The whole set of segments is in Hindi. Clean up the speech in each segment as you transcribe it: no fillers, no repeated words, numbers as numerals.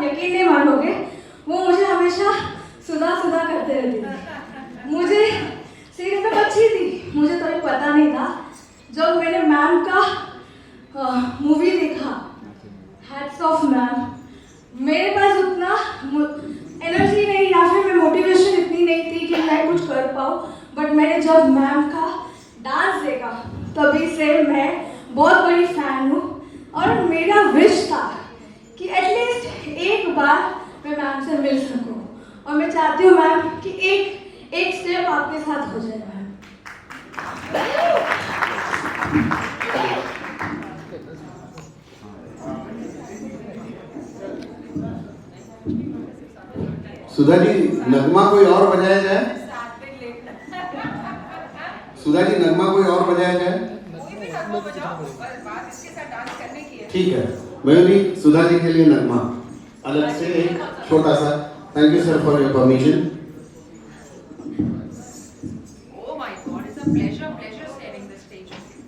यकीन नहीं मानोगे, वो मुझे हमेशा सुधा सुधा करते रहती थी। मुझे सीरियल में अच्छी थी, मुझे तो ये पता नहीं था। जब मैंने मैम का मूवी देखा, हैट्स ऑफ मैम, मेरे पास उतना एनर्जी नहीं या फिर मैं मोटिवेशन इतनी नहीं थी कि मैं कुछ कर पाऊँ, बट मैंने जब मैम का डांस देखा तभी से मैं बहुत बड़ी फैन हूँ। और मेरा विश था कि एटलीस्ट एक बार मैं मैम से मिल सकूँ, और मैं चाहती हूँ मैम कि एक स्टेप आपके साथ हो जाए मैम। सुधा जी, नगमा कोई और बजाया जाए? सुधा जी, नगमा कोई और बजाया जाए? ठीक है, मयूरी, सुधा जी के लिए नगमा अलग से एक छोटा सा। Thank you sir for your permission. Oh my God, it's a pleasure sharing the stage with you.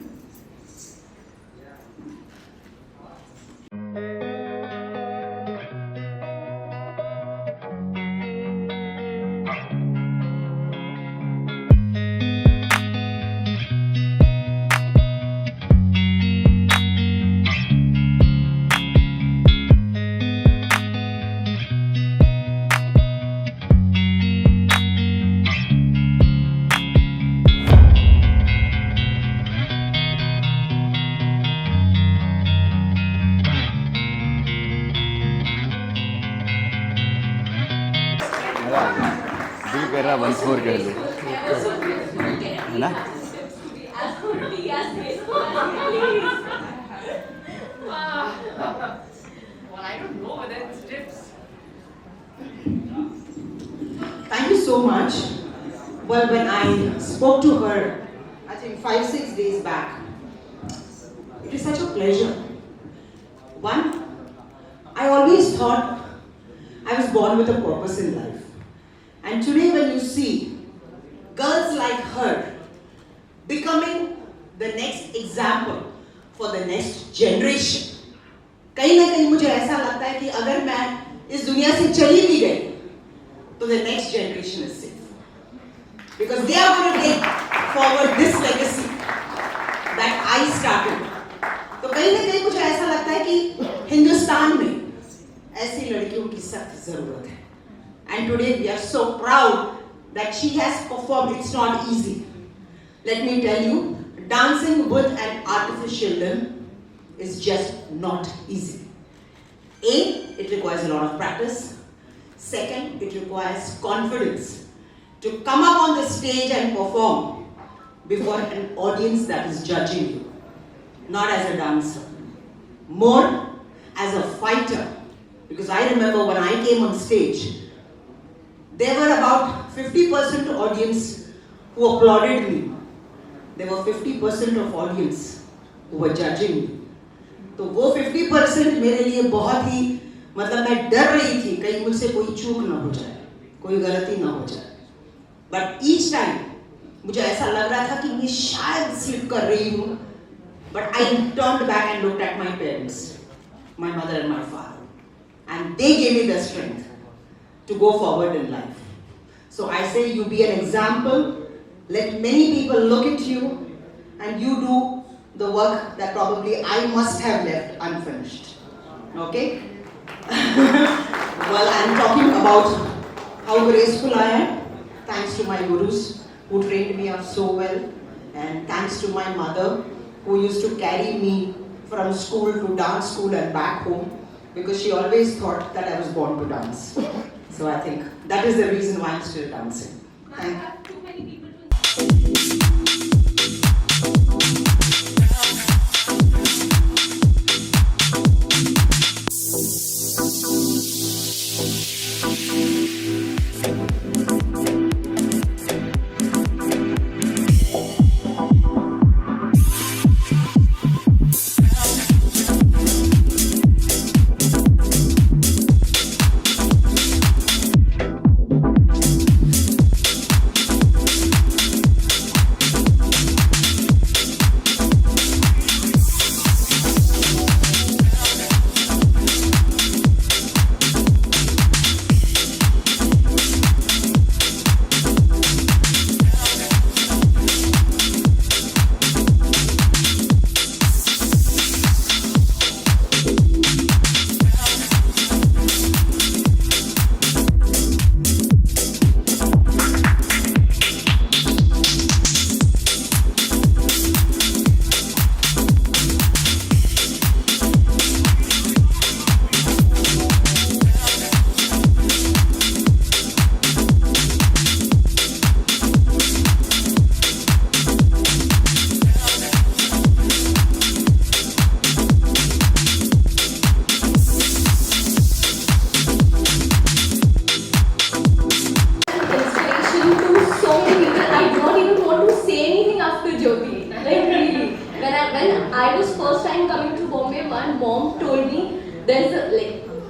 दिल कर रहा वंस मोर कह लो, है ना? Well, I don't know whether it's tips. Thank you so much. Well, when I spoke to her, I think 5-6 days back, it is such a pleasure. One, I always thought I was born with a purpose in life. And today when you see girls like her becoming the next example for the next generation, कहीं ना कहीं मुझे ऐसा लगता है कि अगर मैं इस दुनिया से चली भी गई तो the next generation is safe, because they are going to take forward this legacy that I started. तो कहीं ना कहीं मुझे ऐसा लगता है कि हिंदुस्तान में ऐसी लड़कियों की सख्त जरूरत है. And today we are so proud that she has performed. It's not easy. Let me tell you, dancing with an artificial limb is just not easy. A, it requires a lot of practice. Second, it requires confidence to come up on the stage and perform before an audience that is judging you. Not as a dancer, more as a fighter. Because I remember when I came on stage, there were about 50% audience who applauded me. There were 50% of audience who were judging me. तो वो 50% मेरे लिए बहुत ही, मतलब मैं डर रही थी कहीं मुझसे कोई चूक ना हो जाए, कोई गलती ना हो जाए. But each time मुझे ऐसा लग रहा था कि मैं शायद स्लिप कर रही हूँ. But I turned back and looked at my parents, my mother and my father, and they gave me the strength to go forward in life. So I say you be an example. Let many people look at you, and you do the work that probably I must have left unfinished. Okay? Well, I'm talking about how graceful I am, thanks to my gurus who trained me up so well, and thanks to my mother who used to carry me from school to dance school and back home, because she always thought that I was born to dance. So I think that is the reason why I'm still dancing. Thank you.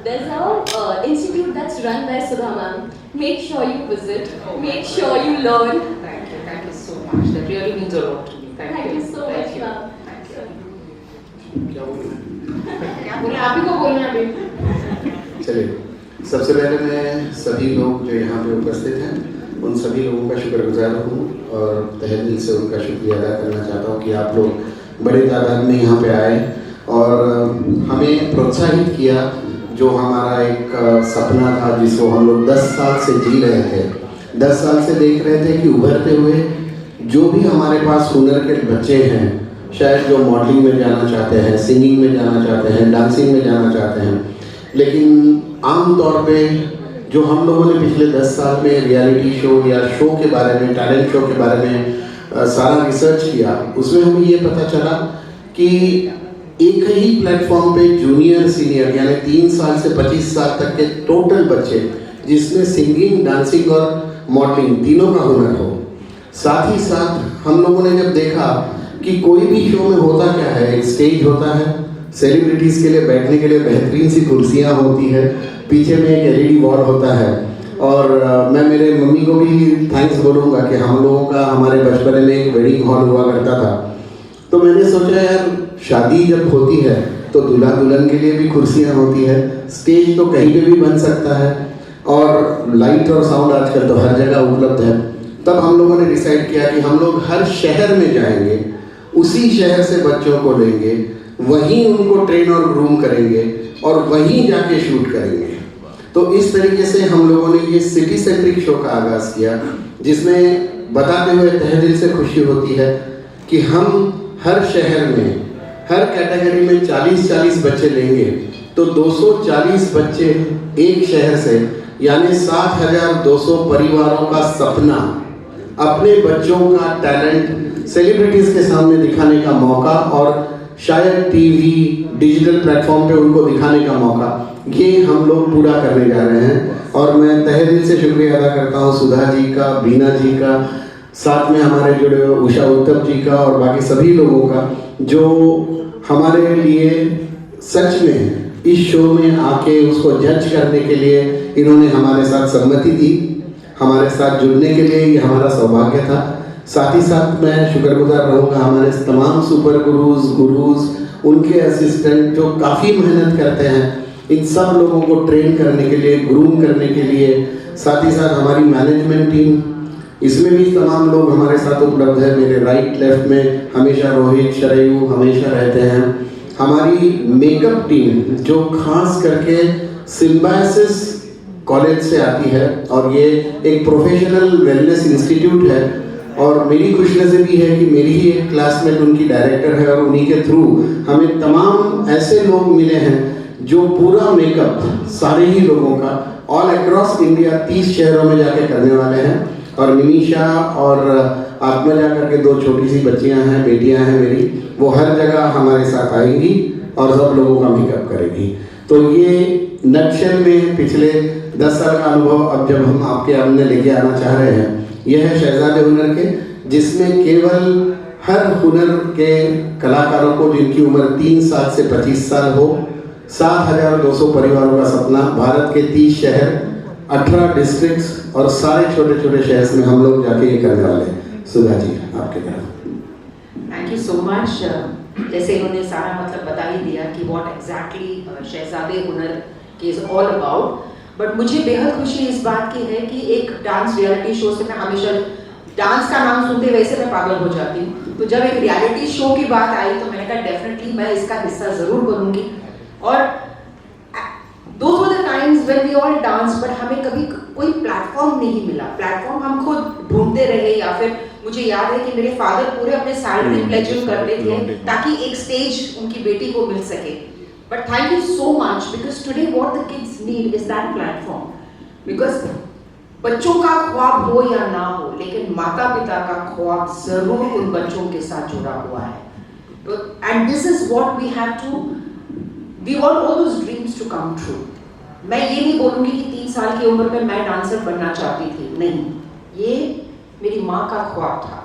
There's a institute that's run by Sudha ma'am. Make sure you visit. Make sure you learn. Thank you so much. That really means a lot to me. Thank you so much, ma'am. क्या बोलूं? क्या बोले आप ही को बोलना है अभी। चलिए, सबसे पहले मैं सभी लोग जो यहाँ पे उपस्थित हैं उन सभी लोगों का शुक्रगुजार हूँ और तहे दिल से उनका शुक्रिया अदा करना चाहता हूँ कि आप लोग बड़े तादाद में यहाँ पे आए और हमें प्रोत्साहित किया। जो हमारा एक सपना था जिसको हम लोग 10 साल से जी रहे थे, 10 साल से देख रहे थे कि उभरते हुए जो भी हमारे पास हुनर के बच्चे हैं, शायद जो मॉडलिंग में जाना चाहते हैं, सिंगिंग में जाना चाहते हैं, डांसिंग में जाना चाहते हैं, लेकिन आम तौर पे जो हम लोगों ने पिछले 10 साल में रियलिटी शो या शो के बारे में, टैलेंट शो के बारे में सारा रिसर्च किया, उसमें हमें ये पता चला कि एक ही प्लेटफॉर्म पे जूनियर सीनियर यानी 3 साल से 25 साल तक के टोटल बच्चे जिसमें सिंगिंग, डांसिंग और मॉडलिंग तीनों का हुनर हो। साथ ही साथ हम लोगों ने जब देखा कि कोई भी शो में होता क्या है, एक स्टेज होता है, सेलिब्रिटीज़ के लिए बैठने के लिए बेहतरीन सी कुर्सियाँ होती है, पीछे में एक LED वॉल होता है और मैं मेरे मम्मी को भी थैंक्स बोलूँगा कि हम लोगों का हमारे बचपन में एक वेडिंग हॉल हुआ करता था। तो मैंने सोचा यार शादी जब होती है तो दूल्हा दुल्हन के लिए भी कुर्सियाँ होती है, स्टेज तो कहीं पे भी बन सकता है और लाइट और साउंड आजकल तो हर जगह उपलब्ध है। तब हम लोगों ने डिसाइड किया कि हम लोग हर शहर में जाएंगे, उसी शहर से बच्चों को लेंगे, वहीं उनको ट्रेन और ग्रूम करेंगे और वहीं जाके शूट करेंगे। तो इस तरीके से हम लोगों ने ये सिटी सेंट्रिक शो का आगाज़ किया, जिसमें बताते हुए तहे दिल से खुशी होती है कि हम हर शहर में हर कैटेगरी में 40-40 बच्चे लेंगे तो 240 बच्चे एक शहर से यानी 7,200 परिवारों का सपना, अपने बच्चों का टैलेंट सेलिब्रिटीज़ के सामने दिखाने का मौका और शायद टीवी डिजिटल प्लेटफॉर्म पे उनको दिखाने का मौका, ये हम लोग पूरा करने जा रहे हैं। और मैं तहे दिल से शुक्रिया अदा करता हूँ सुधा जी का, बीना जी का, साथ में हमारे जुड़े हुए उषा उत्तम जी का और बाकी सभी लोगों का जो हमारे लिए सच में इस शो में आके उसको जज करने के लिए इन्होंने हमारे साथ सम्मति दी, हमारे साथ जुड़ने के लिए ये हमारा सौभाग्य था। साथ ही साथ मैं शुक्रगुजार रहूँगा हमारे तमाम सुपर गुरुज, उनके असिस्टेंट जो काफ़ी मेहनत करते हैं इन सब लोगों को ट्रेन करने के लिए, ग्रूम करने के लिए। साथ ही साथ हमारी मैनेजमेंट टीम, इसमें भी तमाम लोग हमारे साथ उपलब्ध है। मेरे राइट लेफ्ट में हमेशा रोहित शरयू हमेशा रहते हैं। हमारी मेकअप टीम जो खास करके सिम्बायोसिस कॉलेज से आती है और ये एक प्रोफेशनल वेलनेस इंस्टीट्यूट है और मेरी खुशनसीबी है कि मेरी ही एक क्लासमेट उनकी डायरेक्टर है और उन्हीं के थ्रू हमें तमाम ऐसे लोग मिले हैं जो पूरा मेकअप सारे ही लोगों का ऑल अक्रॉस इंडिया 30 शहरों में जाके करने वाले हैं। और निमिषा और आत्मजा करके 2 छोटी सी बच्चियां हैं, बेटियां हैं मेरी, वो हर जगह हमारे साथ आएंगी और सब लोगों का मेकअप करेगी। तो ये नक्शल में पिछले 10 साल का अनुभव अब जब हम आपके सामने लेके आना चाह रहे हैं, यह है शहजादे हुनर के, जिसमें केवल हर हुनर के कलाकारों को जिनकी उम्र 3 साल से 25 साल हो, 7,200 परिवारों का सपना, भारत के 30 शहर, 18 डिस्ट्रिक्ट्स और सारे छोटे छोटे शहर में हम लोग जाके ये करने वाले हैं। सुधा जी आपके तरफ। Thank you so much. जैसे इन्होंने सारा मतलब बता ही दिया कि व्हाट एग्जैक्टली शहजादे हुनर की इज ऑल अबाउट, बट मुझे बेहद खुशी इस बात की है कि एक डांस रियलिटी शो से मैं हमेशा डांस का नाम सुनते वैसे मैं पागल हो जाती हूँ, तो जब एक रियलिटी शो की बात आई तो मैंने कहा डेफिनेटली मैं इसका हिस्सा ज़रूर बनूंगी। और those were the times when we all danced, but हमें कभी कोई प्लेटफॉर्म नहीं मिला। प्लेटफॉर्म हम खुद ढूंढते रहे, या फिर मुझे याद है कि मेरे फादर पूरे अपने सैलरी प्लेज करते थे ताकि एक स्टेज उनकी बेटी को मिल सके। But thank you so much because today what the kids need is that platform. Because बच्चों का ख्वाब हो या ना हो, लेकिन माता पिता का ख्वाब जरूर उन बच्चों के साथ जुड़ा हुआ है। And this is what we have to, we want all those dreams to come true. मैं ये नहीं बोलूंगी कि 3 साल की उम्र में मैं डांसर बनना चाहती थी, नहीं, ये मेरी माँ का ख्वाब था,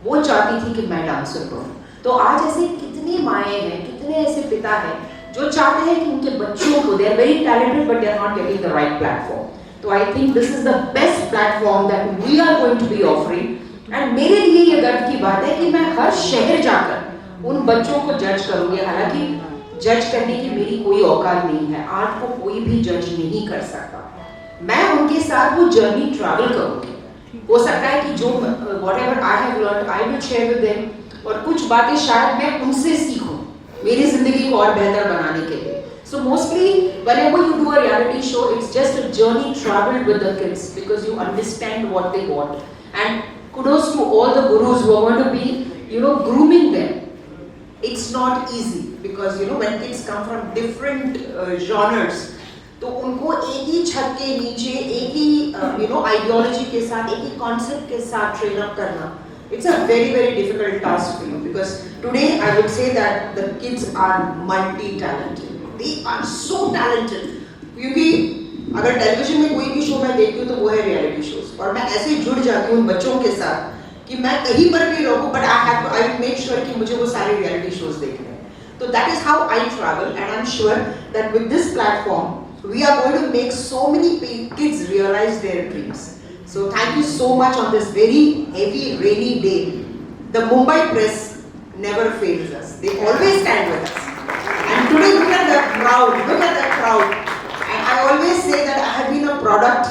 वो चाहती थी कि मैं डांसर बनूं। तो आज ऐसे कितनी माएँ हैं, कितने ऐसे पिता हैं जो चाहते हैं कि उनके बच्चों को, they are very talented but they are not getting the right platform. तो I think this is the best platform that we are going to be offering. And मेरे लिए ये गर्व की बात है कि मैं हर शहर जाकर उन बच्चों को जज करूंगी. हालांकि जज करने की मेरी कोई औकात नहीं है, आर्ट को कोई भी जज नहीं कर सकता. मैं उनके साथ वो जर्नी ट्रैवल करूंगी. हो सकता है कि जो whatever I have learned I will share with them, और कुछ बातें शायद मैं उनसे सीखूं मेरी जिंदगी को और बेहतर बनाने के लिए. So mostly whenever you do a reality show, it's just a journey traveled with the kids because you understand what they want. And kudos to all the gurus who are going to be, grooming them. It's not easy because when kids come from different genres, तो उनको एक ही छत के नीचे एक ही आइडियोलॉजी के साथ, एक ही कॉन्सेप्ट के साथ ट्रेन अप करना, it's a very very difficult task for you because today I would say that the kids are multi-talented. They are so talented. क्योंकि अगर टेलीविजन में कोई भी शो मैं देखती हूँ तो वो है रियलिटी शोज, और मैं ऐसे जुड़ जाती हूँ बच्चों के साथ कि मैं कहीं पर भी रहूँ but I will make sure कि मुझे वो सारे रियलिटी शोज देखने हैं. तो that is how I travel and I am sure that with this platform we are going to make so many kids realize their dreams. So thank you so much on this very heavy rainy day. The Mumbai press never fails us. They always stand with us. And today look at the crowd, look at the crowd. And I always say that I have been a product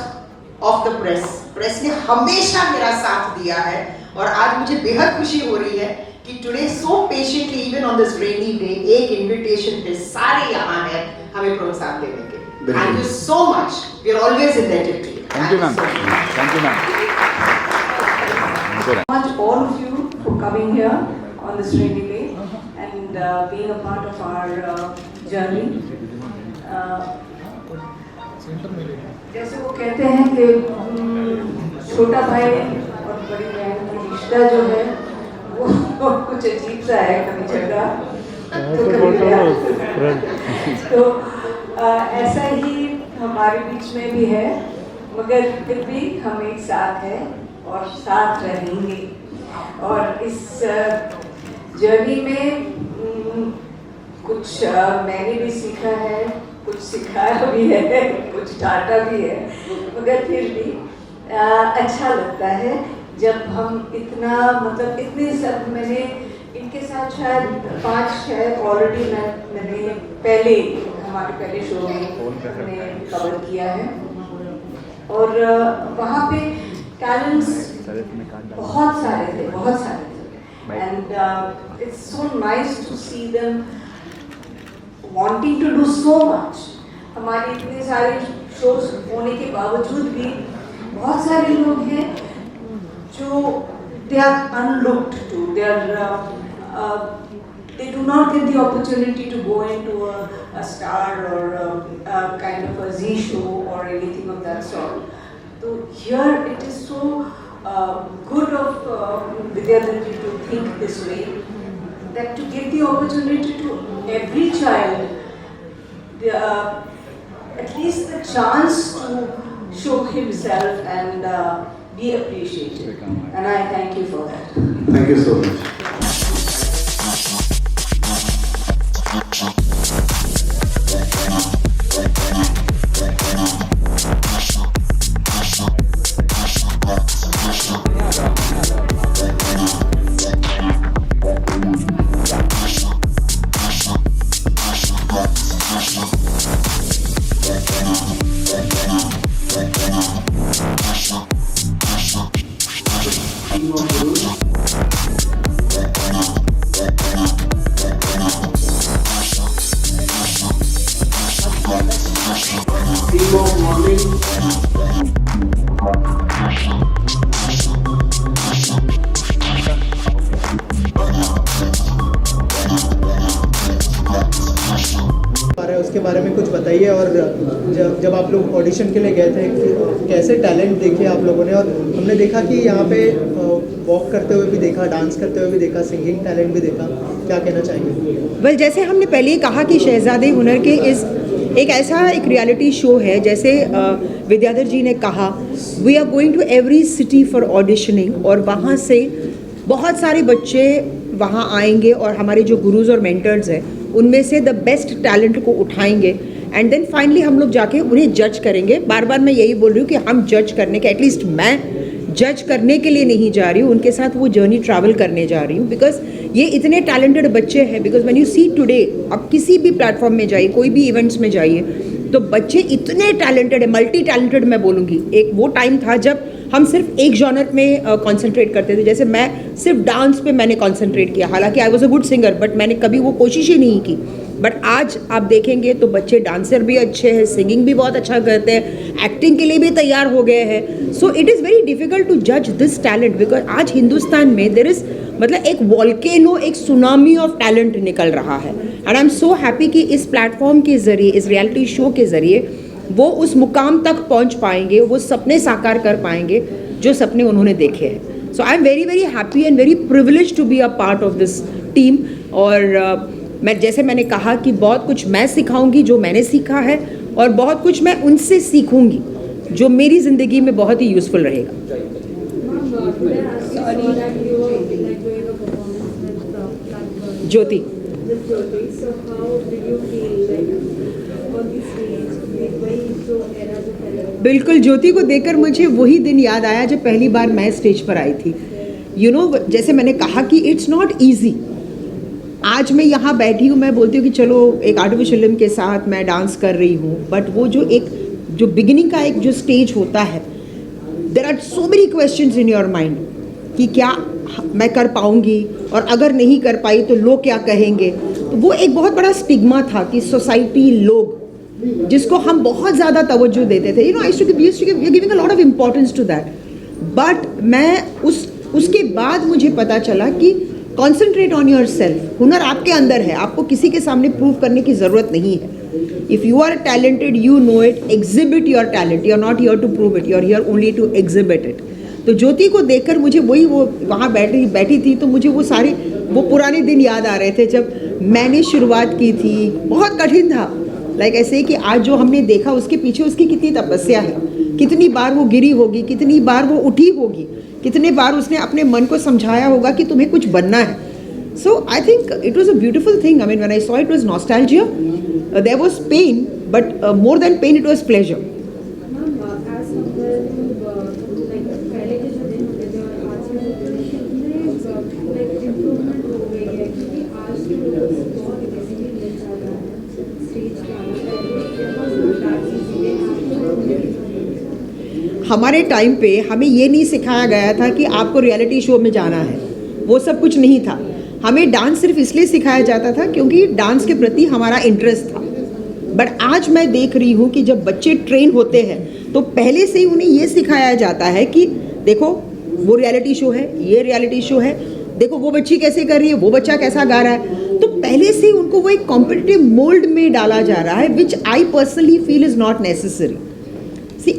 of the press. Press ने हमेशा मेरा साथ दिया है, और आज मुझे बेहद खुशी हो रही है कि today so patiently even on this rainy day एक invitation पे सारे यहाँ हैं हमें प्रोत्साहन देने के. Thank you so much. We are always indebted to you. Thank you, ma'am. Thank you, ma'am. Much all of you for coming here on this rainy day and being a part of our journey. जैसे वो कहते हैं कि छोटा भाई और बड़ी बहन का रिश्ता जो है वो कुछ अजीब सा है, कभी झगड़ा तो कभी प्यार. तो ऐसा ही हमारे बीच में भी है, मगर फिर भी हम एक साथ हैं और साथ रहेंगे. और इस जर्नी में कुछ मैंने भी सीखा है, कुछ सिखाया भी है, कुछ डांटा भी है, मगर फिर भी अच्छा लगता है जब हम इतने सब मैंने इनके साथ शायद 5 ऑलरेडी मैंने हमारे पहले शो में कवर किया है, और वहाँ पे टैलेंट्स बहुत सारे थे, and it's so nice to see them wanting to do so much. हमारे इतने सारे शोज होने के बावजूद भी बहुत सारे लोग हैं जो they are unlooked to. They do not get the opportunity to go into a star or a kind of a Z show or anything of that sort. So here it is so good of Vidyadarji to think this way, that to give the opportunity to every child, at least the chance to show himself and be appreciated. And I thank you for that. Thank you so much. उसके बारे में कुछ बताइए, और जब आप लोग ऑडिशन के लिए गए थे कैसे टैलेंट देखे आप लोगों ने, और हमने देखा कि यहाँ पे वॉक करते हुए भी देखा, डांस करते हुए भी देखा, सिंगिंग टैलेंट भी देखा, क्या कहना चाहेंगे? वेल, जैसे हमने पहले ही कहा कि शहजादे हुनर के एक ऐसा रियलिटी शो है, जैसे विद्याधर जी ने कहा, we are going to every city for auditioning, और वहाँ से बहुत सारे बच्चे वहाँ आएंगे और हमारे जो गुरुज और मेंटर्स हैं उनमें से द बेस्ट टैलेंट को उठाएंगे एंड देन फाइनली हम लोग जाके उन्हें जज करेंगे। बार बार मैं यही बोल रही हूँ कि हम जज करने के, एटलीस्ट मैं जज करने के लिए नहीं जा रही हूँ, उनके साथ वो जर्नी ट्रैवल करने जा रही हूँ बिकॉज ये इतने टैलेंटेड बच्चे हैं। Because when you see today, आप किसी भी प्लेटफॉर्म में जाइए, कोई भी इवेंट्स में जाइए, तो बच्चे इतने टैलेंटेड है, मल्टी टैलेंटेड मैं बोलूँगी। एक वो टाइम था जब हम सिर्फ एक जॉनर में कंसंट्रेट करते थे, जैसे मैं सिर्फ डांस पे मैंने कंसंट्रेट किया, हालांकि I was a good singer but मैंने कभी वो कोशिश ही नहीं की। बट आज आप देखेंगे तो बच्चे डांसर भी अच्छे हैं, सिंगिंग भी बहुत अच्छा करते हैं, एक्टिंग के लिए भी तैयार हो गए हैं। So it is very difficult to जज दिस टैलेंट बिकॉज आज हिंदुस्तान में देयर इज़ मतलब एक वॉल्केनो, एक सुनामी ऑफ टैलेंट निकल रहा है। And I am so happy कि इस प्लेटफॉर्म के ज़रिए, इस रियलिटी शो के ज़रिए वो उस मुकाम तक पहुंच पाएंगे, वो सपने साकार कर पाएंगे जो सपने उन्होंने देखे हैं। So I am very very happy and very privilege to be a part of this team. और मैं जैसे मैंने कहा कि बहुत कुछ मैं सिखाऊंगी जो मैंने सीखा है और बहुत कुछ मैं उनसे सीखूंगी जो मेरी ज़िंदगी में बहुत ही यूज़फुल रहेगा। ज्योति, बिल्कुल ज्योति को देखकर मुझे वही दिन याद आया जब पहली बार मैं स्टेज पर आई थी। यू नो, जैसे मैंने कहा कि इट्स नॉट ईजी। आज मैं यहाँ बैठी हूँ, मैं बोलती हूँ कि चलो एक आर्टिफिशियल लिम्ब के साथ मैं डांस कर रही हूँ, बट वो जो बिगिनिंग का एक जो स्टेज होता है, there are so many questions in your mind कि क्या मैं कर पाऊँगी और अगर नहीं कर पाई तो लोग क्या कहेंगे। तो वो एक बहुत बड़ा स्टिग्मा था कि सोसाइटी, लोग, जिसको हम बहुत ज़्यादा तवज्जो देते थे। You know, I used to giving a lot of importance to that. But मैं उसके बाद मुझे पता चला कि कॉन्सेंट्रेट ऑन योर सेल्फ। हुनर आपके अंदर है, आपको किसी के सामने प्रूव करने की ज़रूरत नहीं है। If you are talented, you know it, exhibit your talent. You are not here to prove it, you are here only to exhibit it. तो ज्योति को देखकर मुझे वो वहाँ बैठी थी तो मुझे वो पुराने दिन याद आ रहे थे जब मैंने शुरुआत की थी। बहुत कठिन था, लाइक ऐसे कि आज जो हमने देखा उसके पीछे उसकी कितनी तपस्या है, कितनी बार वो गिरी होगी, कितनी बार वो उठी होगी, कितने बार उसने अपने मन को समझाया होगा कि तुम्हें कुछ बनना है। So I think it was a beautiful thing. I mean when I saw it was nostalgia, there was pain, but more than pain it was pleasure. हमारे टाइम पे हमें ये नहीं सिखाया गया था कि आपको रियलिटी शो में जाना है, वो सब कुछ नहीं था। हमें डांस सिर्फ इसलिए सिखाया जाता था क्योंकि डांस के प्रति हमारा इंटरेस्ट था। बट आज मैं देख रही हूँ कि जब बच्चे ट्रेन होते हैं तो पहले से ही उन्हें ये सिखाया जाता है कि देखो वो रियलिटी शो है, ये रियलिटी शो है, देखो वो बच्ची कैसे कर रही है, वो बच्चा कैसा गा रहा है। तो पहले से ही उनको वो एक कॉम्पिटिटिव मोल्ड में डाला जा रहा है, which I personally feel is not necessary.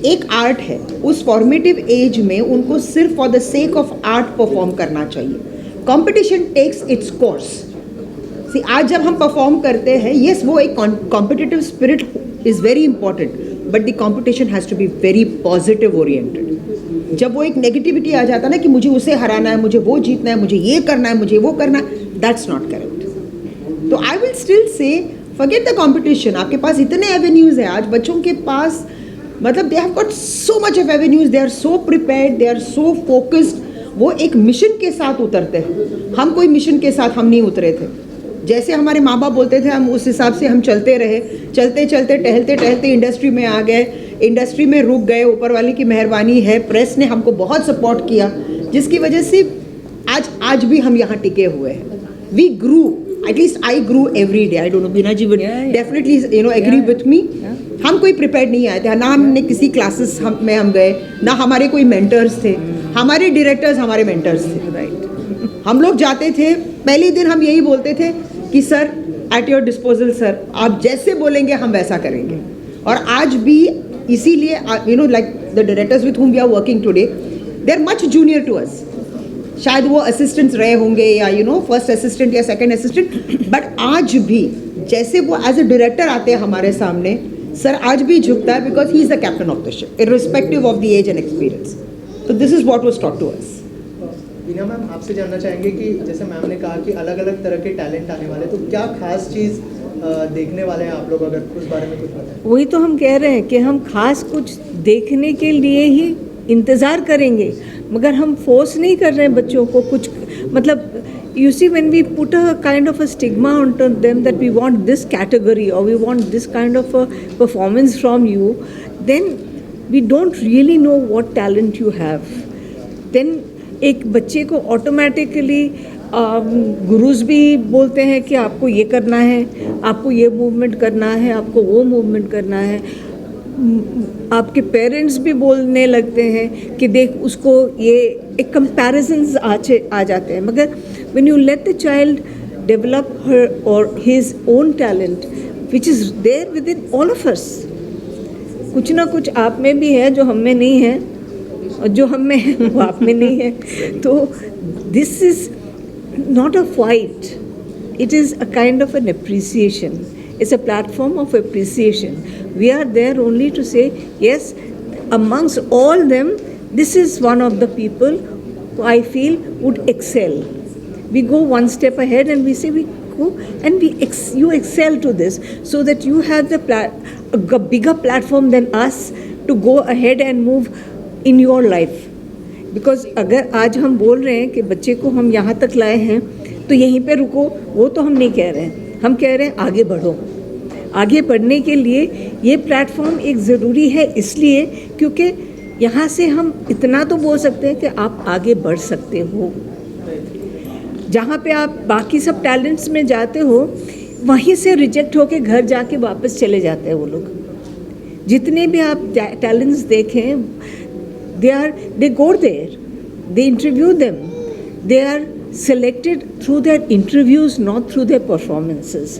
एक आर्ट है, उस फॉर्मेटिव एज में उनको सिर्फ for the sake of art perform करना चाहिए। Competition takes its course. आज जब हम परफॉर्म करते हैं, यस वो एक competitive spirit is very important, but the competition has to be very positive oriented. जब वो एक नेगेटिविटी आ जाता है ना कि मुझे उसे हराना है, मुझे वो जीतना है, मुझे ये करना है, मुझे वो करना है, दैट्स नॉट करेक्ट। तो I will still say forget the competition. आपके पास इतने एवेन्यूज़ हैं आज बच्चों के पास, मतलब they have got so much of avenues, they are so prepared, they are so focused. वो एक मिशन के साथ उतरते हैं। हम कोई मिशन के साथ हम नहीं उतरे थे। जैसे हमारे माँ बाप बोलते थे हम उस हिसाब से हम चलते रहे, चलते चलते टहलते टहलते इंडस्ट्री में आ गए, इंडस्ट्री में रुक गए। ऊपर वाले की मेहरबानी है, प्रेस ने हमको बहुत सपोर्ट किया, जिसकी वजह से आज भी हम यहाँ टिके हुए हैं। We grew, at least I grew every day. I don't know, Beena ji would definitely agree with me. हम कोई प्रिपेयर्ड नहीं आए थे, ना हमने किसी क्लासेस में हम गए, ना हमारे कोई मेंटर्स थे। हमारे डायरेक्टर्स हमारे मेंटर्स थे। राइट, हम लोग जाते थे, पहले दिन हम यही बोलते थे कि sir at your disposal sir, आप जैसे बोलेंगे हम वैसा करेंगे। और आज भी इसीलिए like the directors with whom we are working today, they are much junior to us. शायद वो असिस्टेंट्स रहे होंगे या फर्स्ट असिस्टेंट या सेकंड असिस्टेंट, बट आज भी जैसे वो एज ए डायरेक्टर आते हैं हमारे सामने, सर आज भी झुकता है because he is the captain of the ship, irrespective of the age and experience. तो this is what was taught to us. Bina ma'am, आपसे जानना चाहेंगे कि जैसे मैम ने कहा कि अलग अलग तरह के टैलेंट आने वाले, तो क्या खास चीज़ देखने वाले हैं आप लोग, अगर उस बारे में कुछ बताएं? वही तो हम कह रहे हैं कि हम खास कुछ देखने के लिए ही इंतज़ार करेंगे, मगर हम फोर्स नहीं कर रहे हैं बच्चों को कुछ, मतलब you see when we put a kind of a stigma onto them that we want this category or we want this kind of a performance from you, then we don't really know what talent you have. Then एक बच्चे को ऑटोमेटिकली गुरुज भी बोलते हैं कि आपको ये करना है, आपको ये मूवमेंट करना है, आपको वो मूवमेंट करना है। आपके पेरेंट्स भी बोलने लगते हैं कि देख उसको, ये एक कंपैरिजन्स आ जाते हैं। मगर when you let the child develop her or his own talent which is there within all of us, कुछ ना कुछ आप में भी है जो हम में नहीं है, और जो हम में है वो आप में नहीं है। तो this is not a fight, it is a kind of an appreciation, it's a platform of appreciation. We are there only to say yes, amongst all them this is one of the people who I feel would excel. We go one step ahead and we say we go and you excel to this, so that you have a bigger platform than us to go ahead and move in your life. Because अगर आज हम बोल रहे हैं कि बच्चे को हम यहाँ तक लाए हैं तो यहीं पे रुको, वो तो हम नहीं कह रहे हैं, हम कह रहे हैं आगे बढ़ो। आगे बढ़ने के लिए ये प्लेटफॉर्म एक ज़रूरी है, इसलिए क्योंकि यहाँ से हम इतना तो बोल सकते हैं कि आप आगे बढ़ सकते हो। जहाँ पे आप बाकी सब टैलेंट्स में जाते हो, वहीं से रिजेक्ट होके घर जाके वापस चले जाते हैं वो लोग। जितने भी आप टैलेंट्स देखें, they go there, they interview them, they are selected through their interviews, not through their performances.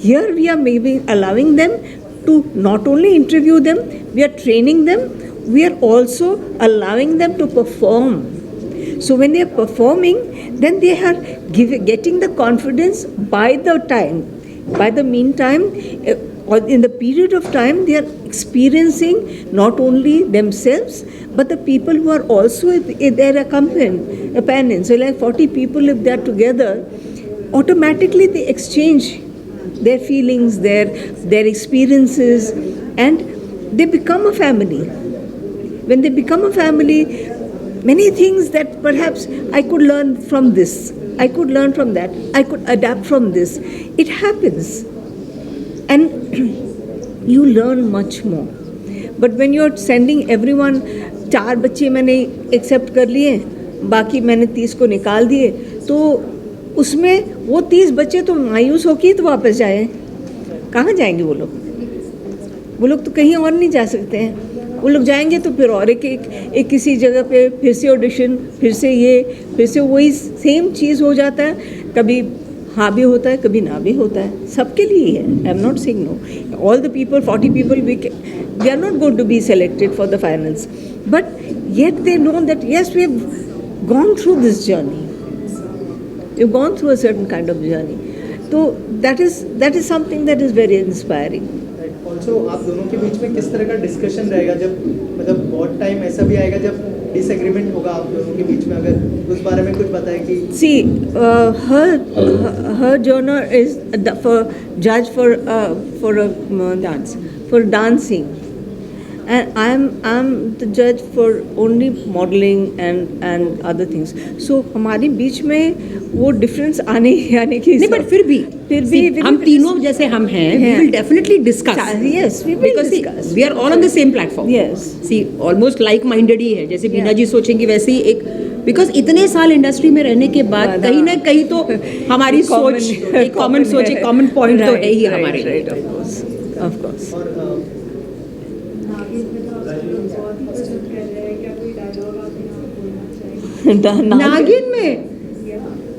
Here we are maybe allowing them to not only interview them, we are training them, we are also allowing them to perform. So when they are performing, then they are getting the confidence by the meantime, or in the period of time, they are experiencing not only themselves, but the people who are also their companions. So like 40 people, if they are together, automatically they exchange their feelings, their experiences, and they become a family. When they become a family, many things that perhaps I could learn from this, I could learn from that, I could adapt from this. It happens. And you learn much more. But when you're sending everyone, 4 बच्चे मैंने एक्सेप्ट कर लिए, बाकी मैंने 30 को निकाल दिए, तो उसमें वो 30 बच्चे तो मायूस होके ही तो वापस जाए। कहाँ जाएंगे वो लोग? वो लोग तो कहीं और नहीं जा सकते हैं। वो लोग जाएंगे तो फिर और एक किसी जगह पे फिर से ऑडिशन, फिर से वही सेम चीज़ हो जाता है। कभी हाँ भी होता है, कभी ना भी होता है, सबके लिए है। I am not saying no, all the people, 40 people, we are not going to be selected for the finals, but yet they know that yes we have gone through this journey, we have gone through a certain kind of journey. तो that is something that is very inspiring. Also आप दोनों के बीच में किस तरह का डिस्कशन रहेगा, जब मतलब बहुत टाइम ऐसा भी आएगा जब डिसएग्रीमेंट होगा आप दोनों के बीच में, अगर उस बारे में कुछ बताएं कि सी her genre is for judge for dance, for dancing, and I'm the judge for only modeling and other things. So हमारे बीच में वो डिफरेंस आने की नहीं, बट फिर भी हम तीनों जैसे हम हैं, we will definitely discuss. Yes, we will Because discuss. we are all on the same platform. Yes. See, almost like-minded ही है, जैसे बीना जी सोचेंगे वैसे ही एक, बिकॉज इतने साल इंडस्ट्री में रहने के बाद कहीं ना कहीं तो हमारी सोच एक कॉमन सोच, एक कॉमन पॉइंट तो है ही हमारे लिए। Of course.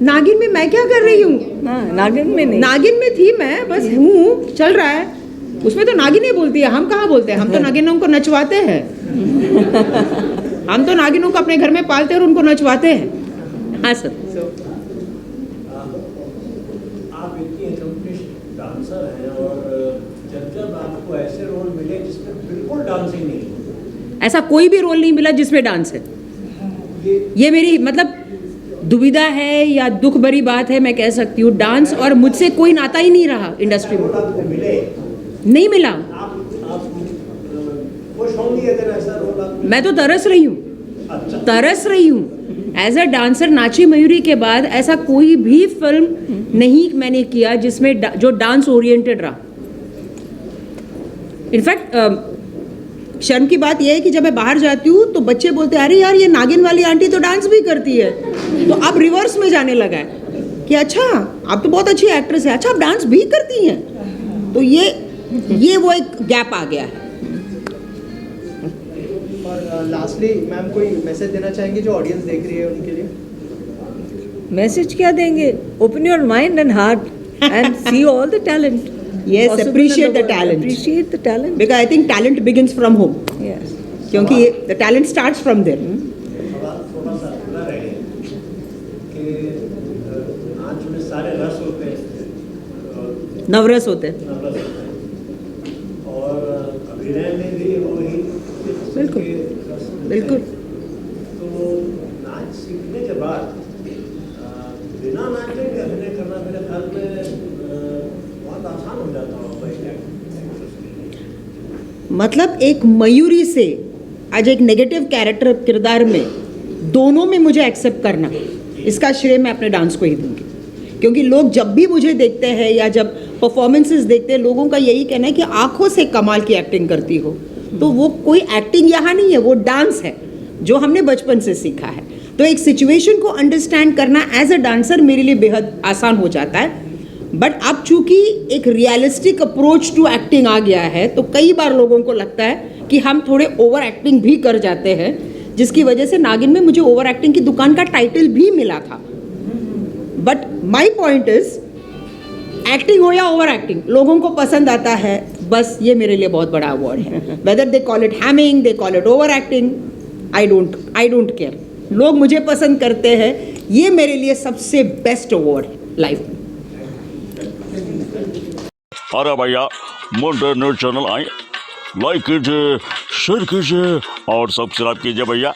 नागिन में मैं क्या कर रही हूँ? नागिन में नहीं, नागिन में थी मैं, बस हूँ, चल रहा है। उसमें तो नागिन ही बोलती है, हम कहाँ बोलते हैं? हम तो नागिनों को नचवाते हैं। हम तो नागिनों को अपने घर में पालते हैं और उनको नचवाते हैं। हाँ सर। आप इतनी एक्सपर्ट डांसर हैं, और जब आपको ऐसे रोल मिले जिसमें बिल्कुल डांसिंग नहीं, ऐसा कोई भी रोल नहीं मिला जिसमें डांस है। ये मेरी मतलब दुविधा है या दुख भरी बात है, मैं कह सकती हूँ डांस और मुझसे कोई नाता ही नहीं रहा इंडस्ट्री में, आपको मिले, नहीं मिला। आप खुश होंगी अगर ऐसा रोल आप? मैं तो तरस रही हूँ, अच्छा, तरस रही हूँ। एज अ डांसर नाची मयूरी के बाद ऐसा कोई भी फिल्म नहीं मैंने किया जिसमें जो डांस ओरिएंटेड रहा। इनफैक्ट शर्म की बात यह है कि जब मैं बाहर जाती हूँ तो बच्चे बोलते हैं अरे यार ये नागिन वाली आंटी तो डांस भी करती है। तो अब रिवर्स में जाने लगा है कि अच्छा आप तो बहुत अच्छी एक्ट्रेस है, अच्छा आप डांस भी करती हैं। तो ये वो एक गैप आ गया है। और लास्टली मैम कोई मैसेज देना चाहेंगे जो ऑडियंस देख रही है उनके लिए? मैसेज क्या देंगे? Open your mind and heart and see all the talent. Yes, appreciate the talent. Appreciate the talent. Because I think talent begins from home. Yes. क्योंकि the talent starts from there. थोड़ा सा अगला रह गया कि नाच में सारे रस होते हैं, नवरस होते हैं। नवरस होते हैं, और अभिनय में भी वही बिल्कुल, रस होते हैं। बिल्कुल। तो नाच सीखने के बाद बिना नाचे के अभिनय करना मेरे ख्याल में बहुत आसान हो जाता होगा एक एक्ट्रेस के लिए। मतलब एक मयूरी से आज एक नेगेटिव कैरेक्टर किरदार में दोनों में मुझे एक्सेप्ट करना, इसका श्रेय मैं अपने डांस को ही दूंगी। क्योंकि लोग जब भी मुझे देखते हैं या जब परफॉर्मेंसेस देखते हैं, लोगों का यही कहना है कि आंखों से कमाल की एक्टिंग करती हो। तो वो कोई एक्टिंग यहाँ नहीं है, वो डांस है जो हमने बचपन से सीखा है। तो एक सिचुएशन को अंडरस्टैंड करना एज अ डांसर मेरे लिए बेहद आसान हो जाता है। बट अब चूंकि एक रियलिस्टिक अप्रोच टू एक्टिंग आ गया है, तो कई बार लोगों को लगता है कि हम थोड़े ओवर एक्टिंग भी कर जाते हैं, जिसकी वजह से नागिन में मुझे ओवर एक्टिंग की दुकान का टाइटल भी मिला था। But my point is acting हो या ओवर एक्टिंग, लोगों को पसंद आता है, बस ये मेरे लिए बहुत बड़ा अवार्ड है। Whether they call it Hamming, they call it over acting, I don't care. लोग मुझे पसंद करते हैं, ये मेरे लिए सबसे बेस्ट अवार्ड है लाइफ में। अरे भैया मोटर न्यूज चैनल आए, लाइक कीजिए, शेयर कीजिए और सब्सक्राइब कीजिए भैया।